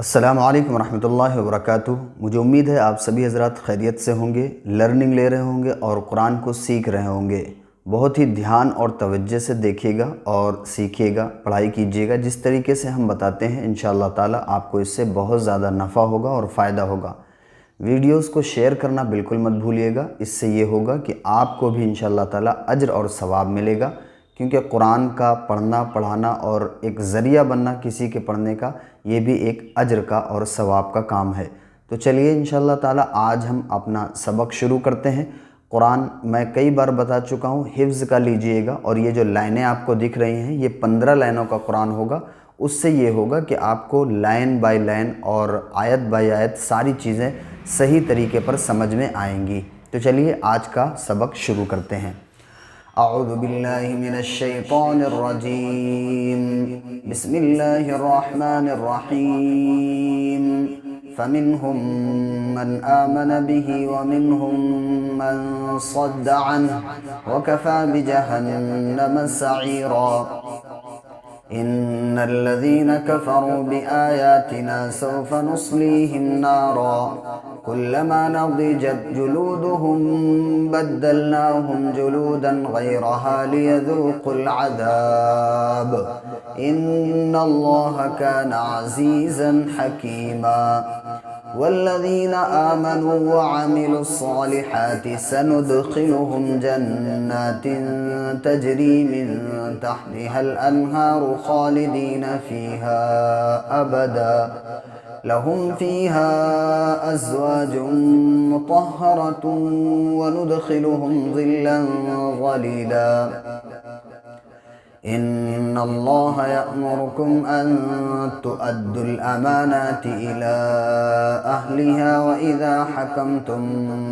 السلام علیکم ورحمۃ اللہ وبرکاتہ۔ مجھے امید ہے آپ سبھی حضرات خیریت سے ہوں گے، لرننگ لے رہے ہوں گے اور قرآن کو سیکھ رہے ہوں گے۔ بہت ہی دھیان اور توجہ سے دیکھیے گا اور سیکھیے گا، پڑھائی کیجیے گا جس طریقے سے ہم بتاتے ہیں۔ انشاءاللہ تعالی آپ کو اس سے بہت زیادہ نفع ہوگا اور فائدہ ہوگا۔ ویڈیوز کو شیئر کرنا بالکل مت بھولیے گا، اس سے یہ ہوگا کہ آپ کو بھی انشاءاللہ تعالی اجر اور ثواب ملے گا، کیونکہ قرآن کا پڑھنا پڑھانا اور ایک ذریعہ بننا کسی کے پڑھنے کا، یہ بھی ایک اجر کا اور ثواب کا کام ہے۔ تو چلیے انشاءاللہ تعالی آج ہم اپنا سبق شروع کرتے ہیں۔ قرآن میں کئی بار بتا چکا ہوں، حفظ کا لیجئے گا، اور یہ جو لائنیں آپ کو دکھ رہی ہیں یہ 15 لائنوں کا قرآن ہوگا۔ اس سے یہ ہوگا کہ آپ کو لائن بائی لائن اور آیت بائی آیت ساری چیزیں صحیح طریقے پر سمجھ میں آئیں گی۔ تو چلیے آج کا سبق شروع کرتے ہیں۔ اعوذ باللہ من الشیطان الرجیم، بسم اللہ الرحمن الرحیم۔ فمنہم من آمن به ومنہم من صد عنہ وکفى بجہنم سعیرا۔ ان الذين كفروا بآياتنا سوف نصليهم نارا كلما نضجت جلودهم بدلناهم جلودا غيرها ليذوقوا العذاب ان الله كان عزيزا حكيما۔ والذين آمنوا وعملوا الصالحات سندخلهم جنات تجري من تحتها الأنهار خالدين فيها أبدا لهم فيها أزواج مطهرة وندخلهم ظلا ظليلا۔ ان اللہ یأمرکم ان تؤدوا الامانات الى اہلها واذا حکمتم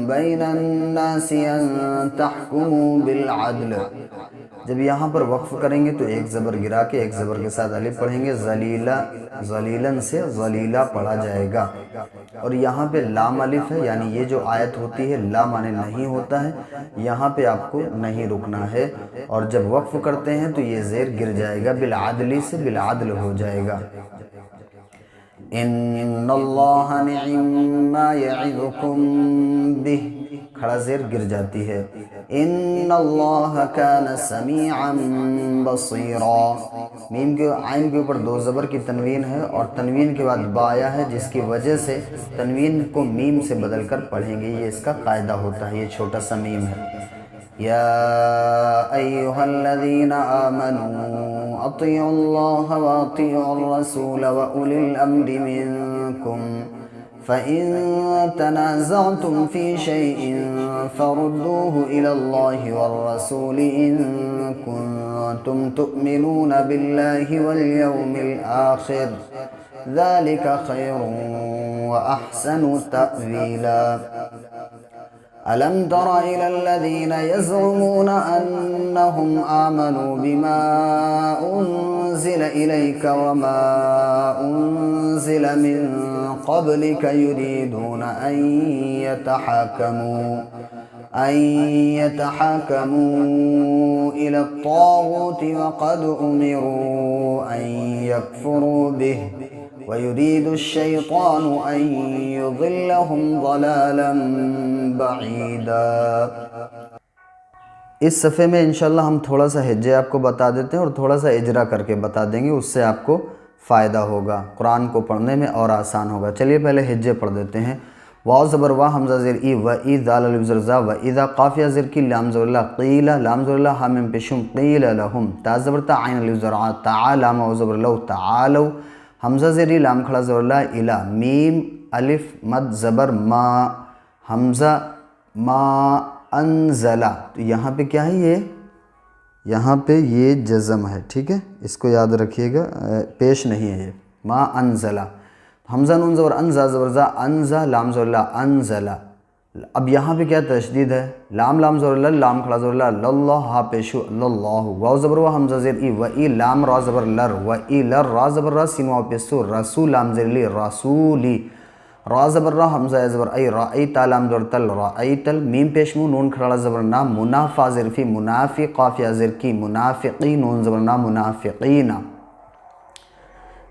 بین الناس ان تحکموا بالعدل۔ جب یہاں پر وقف کریں گے تو ایک زبر گرا کے ایک زبر کے ساتھ الف پڑھیں گے، ذلیلا، ذلیلن سے ذلیلا پڑھا جائے گا۔ اور یہاں پہ لام الف ہے، یعنی یہ جو آیت ہوتی ہے لا معنی نہیں ہوتا ہے، یہاں پہ آپ کو نہیں رکنا ہے، اور جب وقف کرتے ہیں تو یہ زیر گر جائے گا، بالعدلی سے بالعدل ہو جائے گا۔ ان اللہ نعم ما یعظکم بہ، کھڑا زیر گر جاتی ہے۔ ان اللہ کان سمیعا بصیرا، میم کے عین کے اوپر دو زبر کی تنوین ہے، اور تنوین کے بعد با آیا ہے، جس کی وجہ سے تنوین کو میم سے بدل کر پڑھیں گے، یہ اس کا قاعدہ ہوتا ہے، یہ چھوٹا سا میم ہے۔ یا ایہا الذین آمنوا اطیعوا اللہ واطیعوا الرسول واولی الامر منکم فَإِن تَنَازَعْتُمْ فِي شَيْءٍ فَرُدُّوهُ إِلَى اللَّهِ وَالرَّسُولِ إِن كُنتُمْ تُؤْمِنُونَ بِاللَّهِ وَالْيَوْمِ الْآخِرِ ذَلِكَ خَيْرٌ وَأَحْسَنُ تَأْوِيلًا۔ أَلَمْ تَرَ إِلَى الَّذِينَ يَزْعُمُونَ أَنَّهُمْ آمَنُوا بِمَا أُنزِلَ إِلَيْكَ وَمَا أُنزِلَ مِن قَبْلِكَ يُرِيدُونَ أَن يَتَحَاكَمُوا إِلَى الطَّاغُوتِ وَقَدْ أُمِرُوا أَن يَكْفُرُوا بِهِ وَيُرِيدُ الشَّيْطَانُ أَن يُضِلَّهُمْ ضَلَالًا بَعِيدًا۔ اس صفحے میں انشاءاللہ ہم تھوڑا سا ہجے آپ کو بتا دیتے ہیں اور تھوڑا سا اجرا کر کے بتا دیں گے، اس سے آپ کو فائدہ ہوگا، قرآن کو پڑھنے میں اور آسان ہوگا۔ چلیے پہلے ہجے پڑھ دیتے ہیں۔ واو زبر وا، حمزہ زیر ای، و ای، دال الف زر زا، و اذا، قافیہ زر کی، لام زبر لا، قیل، لام زبر لا، ہا میم پیشم، قیل لہم، تا زبر تا، عین الف زر ع، تعا، لام واو زبر لو، تعالو، حمزہ زیر لام کھڑا زبر لا، الا، میم الف مد زبر ما، حمزہ ما انزلہ، تو یہاں پہ کیا ہے، یہ یہاں پہ یہ جزم ہے، ٹھیک ہے، اس کو یاد رکھیے گا، پیش نہیں ہے یہ، ما انزلہ، حمزہ نون زبر انزا زبر زا، انزا، لام زبر لا، انزلہ۔ اب یہاں پہ کیا تشدید ہے، لام زبر لا، لام کھڑا زبر لا، للہ، ہا پیشو، للہ، واو زبر وا، حمزہ زیر ای، و ای، لام را زبر لر، و ای لر، را زبر را، سین واو پیسو، رسول، لام زیر لی، رسولی، را زبر را، حمزہ زبر ای، رأیت، لام زبر تل، رأیت، میم پیشمو، نون کھڑا زبر نا، منافع زر فی، منافق، قافیہ زر کی، منافقی، نون زبر نا، منافقین۔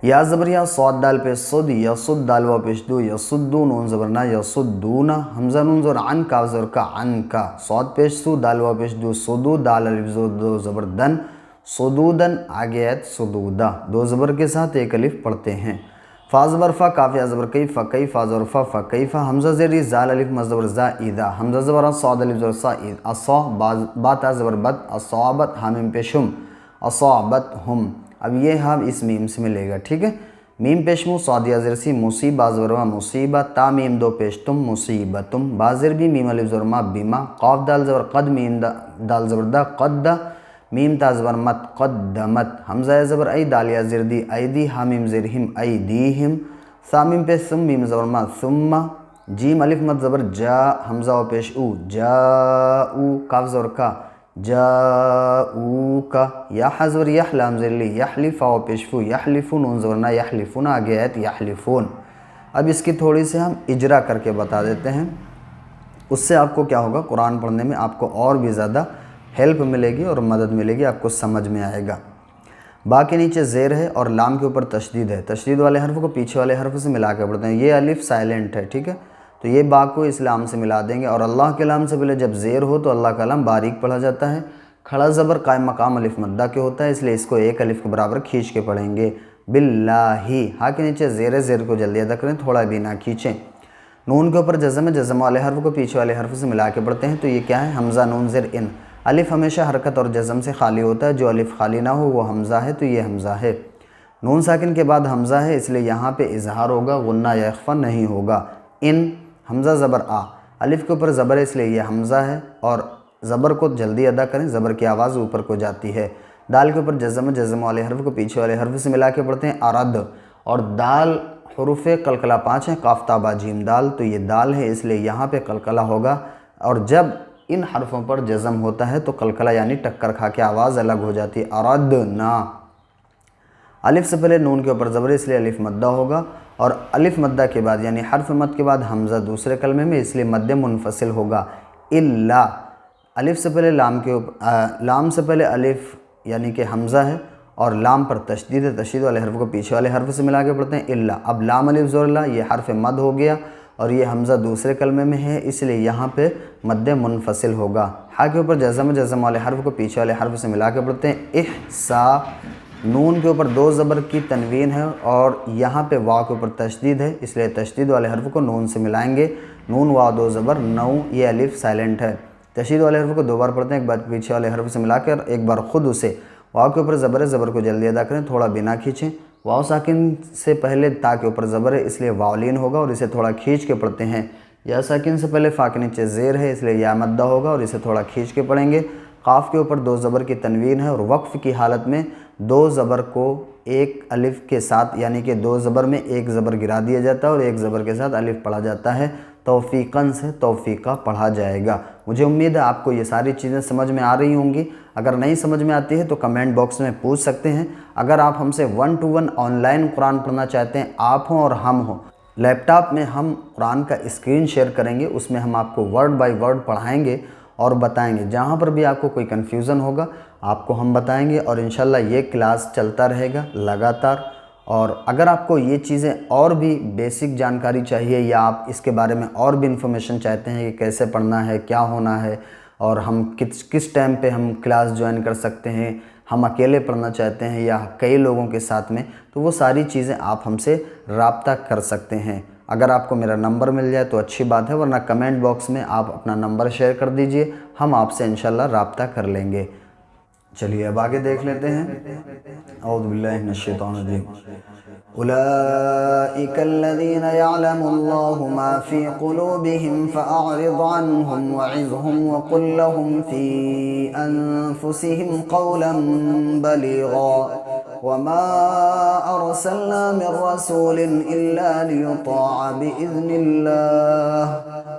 یا زبر یا صاد دال پیش صد یا صد دال واو پیش دو یا صدو نون زبر نا یا صدونا حمزہ نون زبر عن کاف زبر کا عن کا صاد پیش سو دال واو پیش دو صدو دال الف زبر دو زبر دن صدودن آگے آیت صدودا دو زبر کے ساتھ ایک الف پڑھتے ہیں فا زبر فا کاف یا زبر کئی فا کئی فا زبر فا فا کئی فا حمزہ زیر زال الف مد زبر زا ایدا حمزہ زبر صاد الف زبر سا اید اصا با تا زبر بد اصابت حامیم پیش ہم اصابت ہم اب یہ ہاں اس میم سے ملے گا ٹھیک ہے میم پیش مو صاد یا زیر سی مصیبہ زبر ما مصیبت تا میم دو پیش تم مصیبتم با زیر بھی میم الف زبر ما بیما قاف دال زبر قد میم دال زبر دا قد دا میم تا زبر مت قدمت حمزہ زبر ای دال یا زیر دی ایدی حامیم زیر ہم ایدیہم ثا میم پیش ثم میم زبر ما ثم جیم الف مد زبر جا حمزہ و پیش او جاؤ کاف زبر کا جاؤکا یا حضور یحلام زیر لی یحلف و پیشفو یحلفون نون زبر نا یحلفون آگے آیت یحلفون اب اس کی تھوڑی سے ہم اجرا کر کے بتا دیتے ہیں اس سے آپ کو کیا ہوگا قرآن پڑھنے میں آپ کو اور بھی زیادہ ہیلپ ملے گی اور مدد ملے گی آپ کو سمجھ میں آئے گا با کے نیچے زیر ہے اور لام کے اوپر تشدید ہے تشدید والے حرف کو پیچھے والے حرف سے ملا کے پڑھتے ہیں یہ الف سائلنٹ ہے ٹھیک ہے تو یہ با کو اس لام سے ملا دیں گے اور اللہ کے لام سے پہلے جب زیر ہو تو اللہ کا لام باریک پڑھا جاتا ہے کھڑا زبر قائم مقام الف مدہ کے ہوتا ہے اس لیے اس کو ایک الف کے برابر کھینچ کے پڑھیں گے باللہ ہا کے نیچے زیر کو جلدی ادا کریں تھوڑا بھی نہ کھینچیں نون کے اوپر جزم ہے جزم والے حرف کو پیچھے والے حرف سے ملا کے پڑھتے ہیں تو یہ کیا ہے حمزہ نون زیر ان الف ہمیشہ حرکت اور جزم سے خالی ہوتا ہے جو الف خالی نہ ہو وہ حمزہ ہے تو یہ حمزہ ہے نون ساکن کے بعد حمزہ ہے اس لیے یہاں پہ اظہار ہوگا غنہ یا اخفا نہیں ہوگا ان حمزہ زبر آ الف کے اوپر زبر ہے اس لیے یہ حمزہ ہے اور زبر کو جلدی ادا کریں زبر کی آواز اوپر کو جاتی ہے دال کے اوپر جزم والے حرف کو پیچھے والے حرف سے ملا کے پڑھتے ہیں ارد اور دال حروف قلقلہ 5 ہیں قاف تا با جیم دال تو یہ دال ہے اس لیے یہاں پہ قلقلہ ہوگا اور جب ان حرفوں پر جزم ہوتا ہے تو قلقلہ یعنی ٹکر کھا کے آواز الگ ہو جاتی ہے اردنا الف سے پہلے نون کے اوپر زبر اس لیے الف مدہ ہوگا اور الف مدہ کے بعد یعنی حرف مد کے بعد حمزہ دوسرے کلمے میں اس لیے مد منفصل ہوگا الا الف سے پہلے لام سے پہلے الف یعنی کہ حمزہ ہے اور لام پر تشدید ہے تشدید والے حرف کو پیچھے والے حرف سے ملا کے پڑھتے ہیں الا اب لام الف زور لا یہ حرف مد ہو گیا اور یہ حمزہ دوسرے کلمے میں ہے اس لیے یہاں پہ مد منفصل ہوگا ہا کے اوپر جزم والے حرف کو پیچھے والے حرف سے ملا کے پڑھتے ہیں احسا نون کے اوپر دو زبر کی تنوین ہے اور یہاں پہ واو کے اوپر تشدید ہے اس لیے تشدید والے حرف کو نون سے ملائیں گے نون واو دو زبر نو یہ الف سائلنٹ ہے تشدید والے حرف کو دو بار پڑھتے ہیں ایک بار پیچھے والے حرف سے ملا کر ایک بار خود اسے واو کے اوپر زبر کو جلدی ادا کریں تھوڑا بنا کھینچیں واو ساکن سے پہلے تا کے اوپر زبر ہے اس لیے واولین ہوگا اور اسے تھوڑا کھینچ کے پڑھتے ہیں یا ساکن سے پہلے فا کے نیچے زیر ہے اس لیے یا مدہ ہوگا اور اسے تھوڑا کھینچ کے پڑھیں گے قاف کے اوپر دو زبر کی تنوین ہے اور وقف کی حالت میں دو زبر کو ایک الف کے ساتھ یعنی کہ دو زبر میں ایک زبر گرا دیا جاتا ہے اور ایک زبر کے ساتھ الف پڑھا جاتا ہے توفیقاً سے توفیقہ پڑھا جائے گا مجھے امید ہے آپ کو یہ ساری چیزیں سمجھ میں آ رہی ہوں گی اگر نہیں سمجھ میں آتی ہے تو کمنٹ باکس میں پوچھ سکتے ہیں اگر آپ ہم سے 1 to 1 آن لائن قرآن پڑھنا چاہتے ہیں آپ ہوں اور ہم ہوں لیپ ٹاپ میں ہم قرآن کا اسکرین شیئر کریں گے اس میں ہم آپ کو ورڈ بائی ورڈ پڑھائیں گے اور بتائیں گے جہاں پر بھی آپ کو کوئی کنفیوژن ہوگا آپ کو ہم بتائیں گے اور انشاءاللہ یہ کلاس چلتا رہے گا لگاتار اور اگر آپ کو یہ چیزیں اور بھی بیسک جانکاری چاہیے یا آپ اس کے بارے میں اور بھی انفارمیشن چاہتے ہیں کہ کیسے پڑھنا ہے کیا ہونا ہے اور ہم کس ٹائم پہ ہم کلاس جوائن کر سکتے ہیں ہم اکیلے پڑھنا چاہتے ہیں یا کئی لوگوں کے ساتھ میں تو وہ ساری چیزیں آپ ہم سے رابطہ کر سکتے ہیں اگر آپ کو میرا نمبر مل جائے تو اچھی بات ہے ورنہ کمنٹ باکس میں آپ اپنا نمبر شیئر کر دیجئے ہم آپ سے انشاءاللہ رابطہ کر لیں گے چلیے اب آگے دیکھ لیتے ہیں اعوذ باللہ من الشیطان الرجیم اولئک الذین یعلم اللہ ما فی قلوبہم فاعرض عنہم وعظہم وقل لهم فی انفسہم قولا بلیغا وما ارسلنا من رسول الا لیطاع باذن اللہ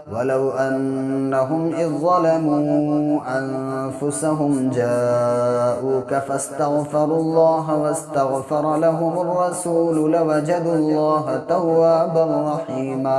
ولو انہم اذ ظلموا انفسہم جاءوک فاستغفروا اللہ واستغفر لهم الرسول لوجدوا اللہ توابا رحیما